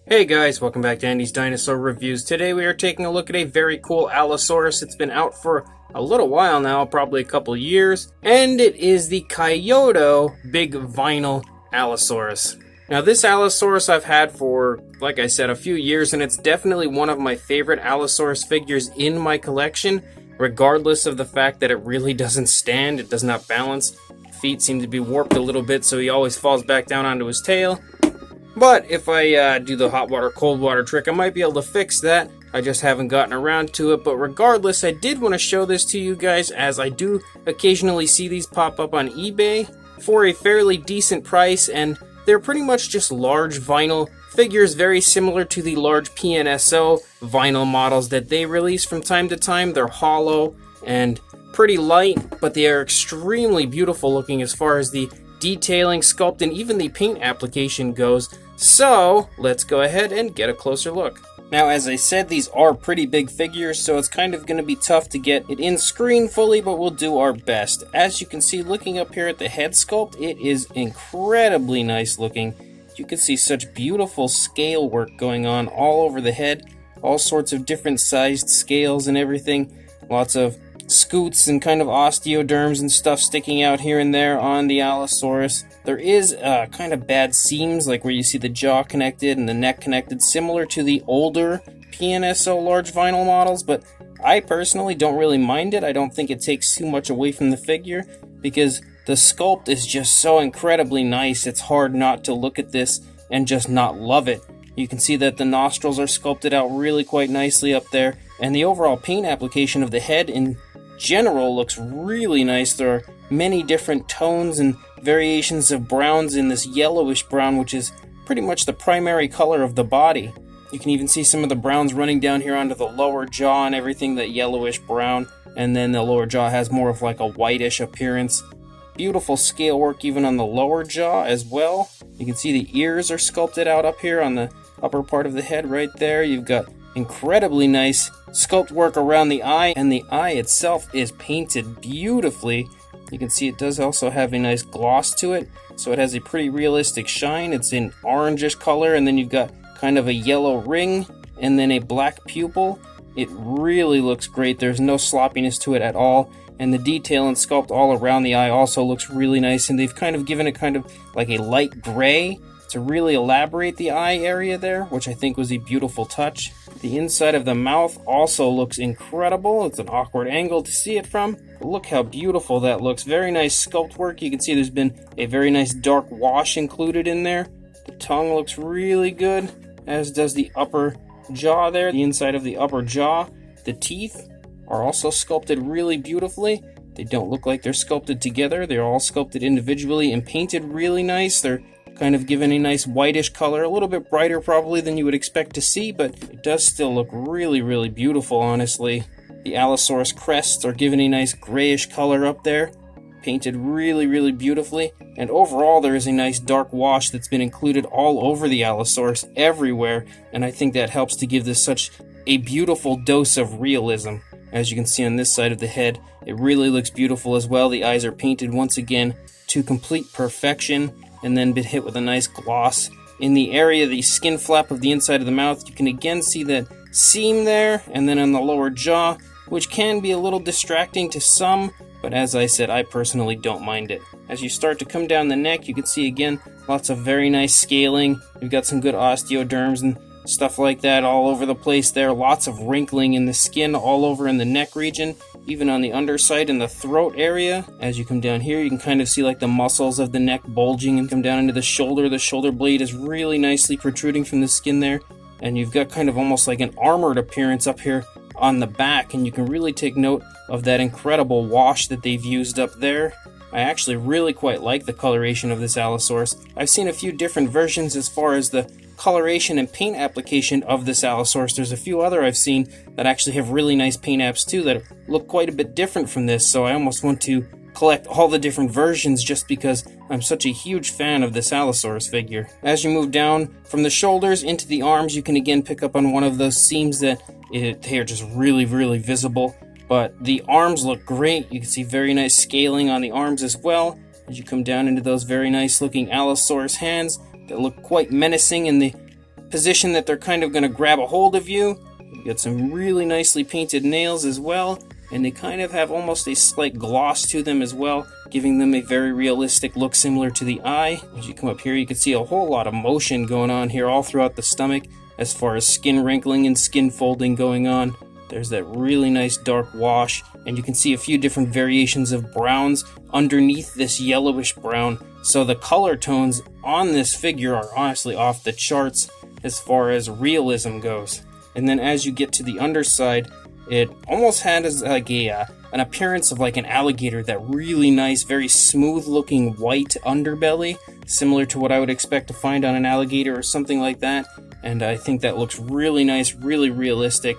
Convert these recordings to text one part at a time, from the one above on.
Hey guys, welcome back to Andy's Dinosaur Reviews. Today we are taking a look at a very cool Allosaurus. It's been out for a little while now, probably a couple years, and it is the Kaiyodo Big Vinyl Allosaurus. Now this Allosaurus I've had for, like I said, a few years, and it's definitely one of my favorite Allosaurus figures in my collection, regardless of the fact that it really doesn't stand, it does not balance. Feet seem to be warped a little bit, so he always falls back down onto his tail. But if I do the hot water, cold water trick, I might be able to fix that. I just haven't gotten around to it. But regardless, I did want to show this to you guys, as I do occasionally see these pop up on eBay for a fairly decent price. And they're pretty much just large vinyl figures, very similar to the large PNSO vinyl models that they release from time to time. They're hollow and pretty light, but they are extremely beautiful looking as far as the detailing, sculpt, and even the paint application goes. So let's go ahead and get a closer look. Now, as I said, these are pretty big figures, so it's kind of going to be tough to get it in screen fully, but we'll do our best. As you can see, looking up here at the head sculpt, it is incredibly nice looking. You can see such beautiful scale work going on all over the head, all sorts of different sized scales and everything. Lots of scoots and kind of osteoderms and stuff sticking out here and there on the Allosaurus. There is kind of bad seams, like where you see the jaw connected and the neck connected, similar to the older PNSO large vinyl models, but I personally don't really mind it. I don't think it takes too much away from the figure, because the sculpt is just so incredibly nice. It's hard not to look at this and just not love it. You can see that the nostrils are sculpted out really quite nicely up there, and the overall paint application of the head in general looks really nice. There are many different tones and variations of browns in this yellowish brown, which is pretty much the primary color of the body. You can even see some of the browns running down here onto the lower jaw and everything, that yellowish brown, and then the lower jaw has more of like a whitish appearance. Beautiful scale work even on the lower jaw as well. You can see the ears are sculpted out up here on the upper part of the head right there. You've got incredibly nice sculpt work around the eye, and the eye itself is painted beautifully. You can see it does also have a nice gloss to it, so it has a pretty realistic shine. It's in orangish color, and then you've got kind of a yellow ring and then a black pupil. It really looks great. There's no sloppiness to it at all, and the detail and sculpt all around the eye also looks really nice, and they've kind of given it kind of like a light gray to really elaborate the eye area there, which I think was a beautiful touch. The inside of the mouth also looks incredible. It's an awkward angle to see it from. But look how beautiful that looks. Very nice sculpt work. You can see there's been a very nice dark wash included in there. The tongue looks really good, as does the upper jaw there, the inside of the upper jaw. The teeth are also sculpted really beautifully. They don't look like they're sculpted together. They're all sculpted individually and painted really nice. They're kind of given a nice whitish color, a little bit brighter probably than you would expect to see, but it does still look really, really beautiful, honestly. The Allosaurus crests are given a nice grayish color up there, painted really, really beautifully, and overall there is a nice dark wash that's been included all over the Allosaurus, everywhere, and I think that helps to give this such a beautiful dose of realism. As you can see on this side of the head, it really looks beautiful as well. The eyes are painted once again to complete perfection, and then been hit with a nice gloss. In the area, the skin flap of the inside of the mouth, you can again see that seam there, and then on the lower jaw, which can be a little distracting to some, but as I said, I personally don't mind it. As you start to come down the neck, you can see again lots of very nice scaling. You've got some good osteoderms and stuff like that all over the place there. Lots of wrinkling in the skin all over in the neck region, even on the underside in the throat area. As you come down here, you can kind of see like the muscles of the neck bulging and come down into the shoulder. The shoulder blade is really nicely protruding from the skin there, and you've got kind of almost like an armored appearance up here on the back, and you can really take note of that incredible wash that they've used up there. I actually really quite like the coloration of this Allosaurus. I've seen a few different versions as far as the coloration and paint application of this Allosaurus. There's a few other I've seen that actually have really nice paint apps too that look quite a bit different from this, so I almost want to collect all the different versions just because I'm such a huge fan of this Allosaurus figure. As you move down from the shoulders into the arms, you can again pick up on one of those seams that they are just really, really visible. But the arms look great. You can see very nice scaling on the arms as well. As you come down into those very nice looking Allosaurus hands that look quite menacing in the position that they're kind of going to grab a hold of you. You've got some really nicely painted nails as well, and they kind of have almost a slight gloss to them as well, giving them a very realistic look similar to the eye. As you come up here, you can see a whole lot of motion going on here all throughout the stomach as far as skin wrinkling and skin folding going on. There's that really nice dark wash, and you can see a few different variations of browns underneath this yellowish brown. So the color tones on this figure are honestly off the charts as far as realism goes. And then as you get to the underside, it almost has like an appearance of like an alligator, that really nice, very smooth looking white underbelly, similar to what I would expect to find on an alligator or something like that. And I think that looks really nice, really realistic.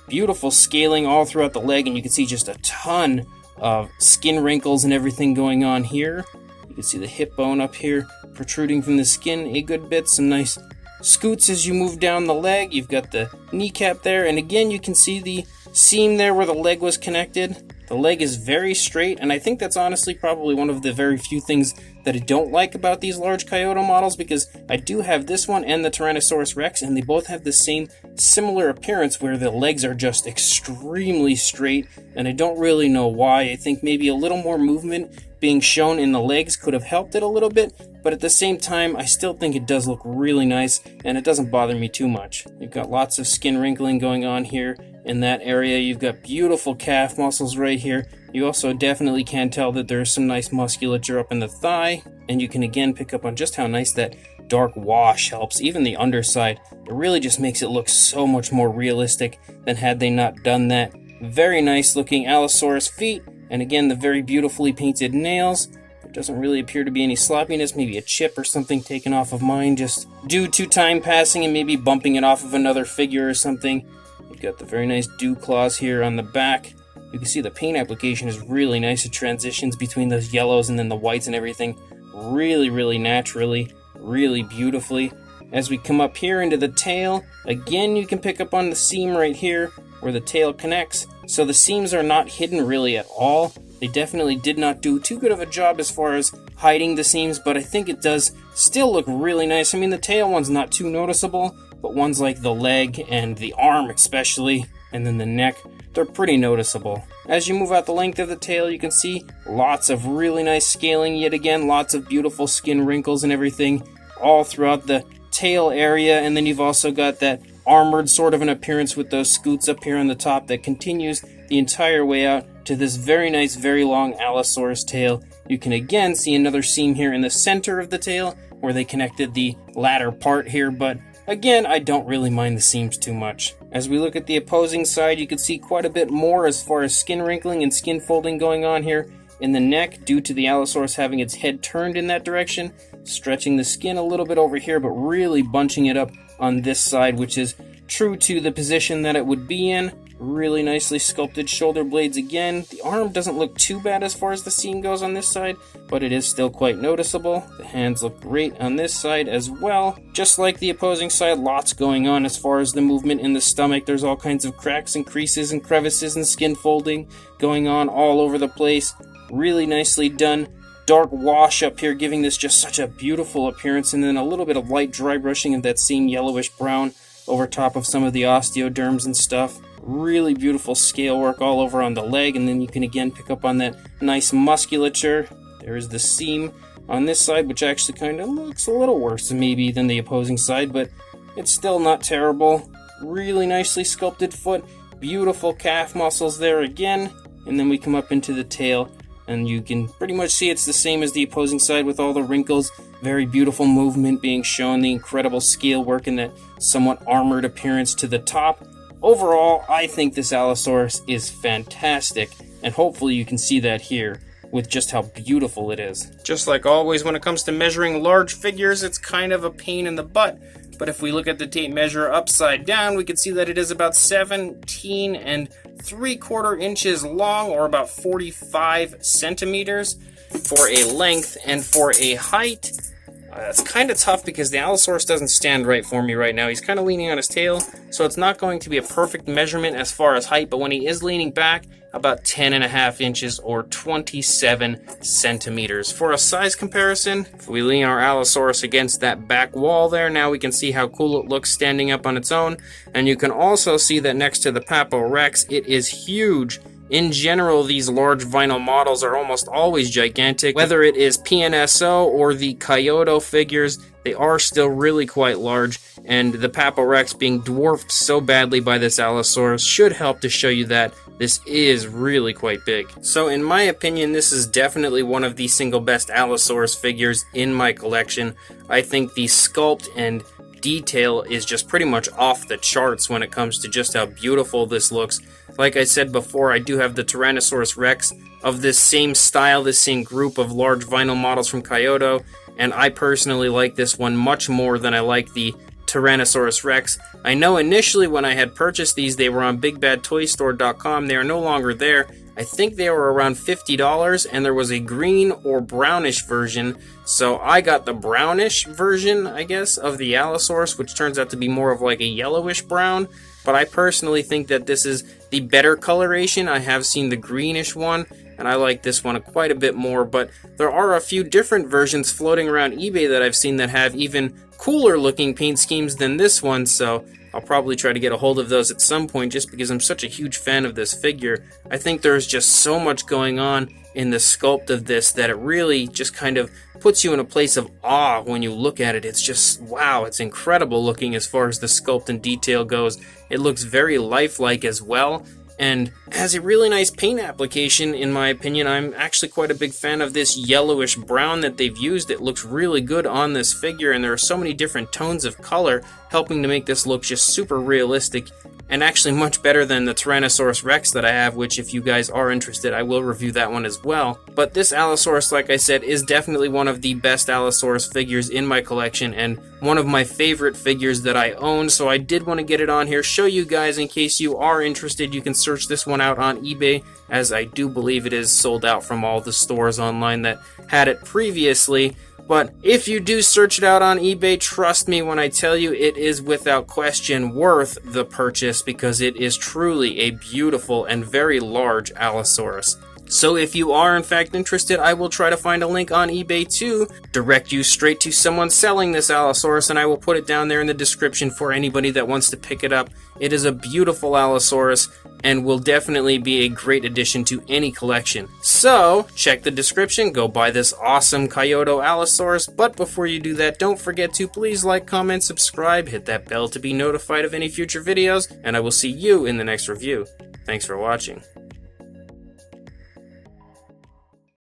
Beautiful scaling all throughout the leg, and you can see just a ton of skin wrinkles and everything going on here. You can see the hip bone up here protruding from the skin a good bit. Some nice scoots as you move down the leg. You've got the kneecap there, and again you can see the seam there where the leg was connected. The leg is very straight, and I think that's honestly probably one of the very few things that I don't like about these large Kaiyodo models, because I do have this one and the Tyrannosaurus Rex, and they both have the same similar appearance where the legs are just extremely straight, and I don't really know why. I think maybe a little more movement being shown in the legs could have helped it a little bit, but at the same time, I still think it does look really nice, and it doesn't bother me too much. You've got lots of skin wrinkling going on here in that area. You've got beautiful calf muscles right here. You also definitely can tell that there's some nice musculature up in the thigh, and you can again pick up on just how nice that dark wash helps. Even the underside, it really just makes it look so much more realistic than had they not done that. Very nice looking Allosaurus feet, and again the very beautifully painted nails. There doesn't really appear to be any sloppiness, maybe a chip or something taken off of mine just due to time passing and maybe bumping it off of another figure or something. You've got the very nice dew claws here on the back. You can see the paint application is really nice. It transitions between those yellows and then the whites and everything really naturally, really beautifully. As we come up here into the tail, again you can pick up on the seam right here where the tail connects. So the seams are not hidden really at all. They definitely did not do too good of a job as far as hiding the seams, but I think it does still look really nice. I mean, the tail one's not too noticeable, but ones like the leg and the arm especially, and then the neck, they're pretty noticeable. As you move out the length of the tail, you can see lots of really nice scaling. Yet again, lots of beautiful skin wrinkles and everything all throughout the tail area. And then you've also got that armored sort of an appearance with those scoots up here on the top that continues the entire way out to this very nice, very long Allosaurus tail. You can again see another seam here in the center of the tail where they connected the latter part here, but again, I don't really mind the seams too much. As we look at the opposing side, you can see quite a bit more as far as skin wrinkling and skin folding going on here in the neck due to the Allosaurus having its head turned in that direction, stretching the skin a little bit over here, but really bunching it up on this side, which is true to the position that it would be in. Really nicely sculpted shoulder blades again. The arm doesn't look too bad as far as the seam goes on this side, but it is still quite noticeable. The hands look great on this side as well. Just like the opposing side, lots going on as far as the movement in the stomach. There's all kinds of cracks and creases and crevices and skin folding going on all over the place. Really nicely done. Dark wash up here, giving this just such a beautiful appearance, and then a little bit of light dry brushing of that same yellowish brown over top of some of the osteoderms and stuff. Really beautiful scale work all over on the leg, and then you can again pick up on that nice musculature. There is the seam on this side, which actually kind of looks a little worse maybe than the opposing side, but it's still not terrible. Really nicely sculpted foot, beautiful calf muscles there again, and then we come up into the tail, and you can pretty much see it's the same as the opposing side with all the wrinkles. Very beautiful movement being shown, the incredible scale work and that somewhat armored appearance to the top. Overall, I think this Allosaurus is fantastic, and hopefully you can see that here with just how beautiful it is. Just like always, when it comes to measuring large figures, it's kind of a pain in the butt. But if we look at the tape measure upside down, we can see that it is about 17 3/4 inches long, or about 45 centimeters for a length, and for a height. It's kind of tough because the Allosaurus doesn't stand right for me right now. He's kind of leaning on his tail, so it's not going to be a perfect measurement as far as height, but when he is leaning back, about 10.5 inches or 27 centimeters. For a size comparison, if we lean our Allosaurus against that back wall there, now we can see how cool it looks standing up on its own. And you can also see that next to the Papo Rex, it is huge. In general, these large vinyl models are almost always gigantic. Whether it is PNSO or the Kaiyodo figures, they are still really quite large, and the Papo Rex being dwarfed so badly by this Allosaurus should help to show you that this is really quite big. So in my opinion, this is definitely one of the single best Allosaurus figures in my collection. I think the sculpt and detail is just pretty much off the charts when it comes to just how beautiful this looks. Like I said before, I do have the Tyrannosaurus Rex of this same style, this same group of large vinyl models from Kaiyodo, and I personally like this one much more than I like the Tyrannosaurus Rex. I know initially when I had purchased these, they were on BigBadToyStore.com. They are no longer there. I think they were around $50, and there was a green or brownish version, so I got the brownish version, I guess, of the Allosaurus, which turns out to be more of like a yellowish brown, but I personally think that this is the better coloration. I have seen the greenish one, and I like this one quite a bit more, but there are a few different versions floating around eBay that I've seen that have even cooler looking paint schemes than this one, so I'll probably try to get a hold of those at some point just because I'm such a huge fan of this figure. I think there's just so much going on in the sculpt of this that it really just kind of puts you in a place of awe when you look at it. It's just, wow, it's incredible looking as far as the sculpt and detail goes. It looks very lifelike as well, and has a really nice paint application, in my opinion. I'm actually quite a big fan of this yellowish brown that they've used. It looks really good on this figure, and there are so many different tones of color helping to make this look just super realistic, and actually much better than the Tyrannosaurus Rex that I have, which if you guys are interested, I will review that one as well. But this Allosaurus, like I said, is definitely one of the best Allosaurus figures in my collection, and one of my favorite figures that I own, so I did want to get it on here, show you guys in case you are interested. You can search this one out on eBay, as I do believe it is sold out from all the stores online that had it previously. But if you do search it out on eBay, trust me when I tell you it is without question worth the purchase, because it is truly a beautiful and very large Allosaurus. So if you are in fact interested, I will try to find a link on eBay to direct you straight to someone selling this Allosaurus, and I will put it down there in the description for anybody that wants to pick it up. It is a beautiful Allosaurus and will definitely be a great addition to any collection. So check the description, go buy this awesome Kaiyodo Allosaurus, but before you do that, don't forget to please like, comment, subscribe, hit that bell to be notified of any future videos, and I will see you in the next review. Thanks for watching.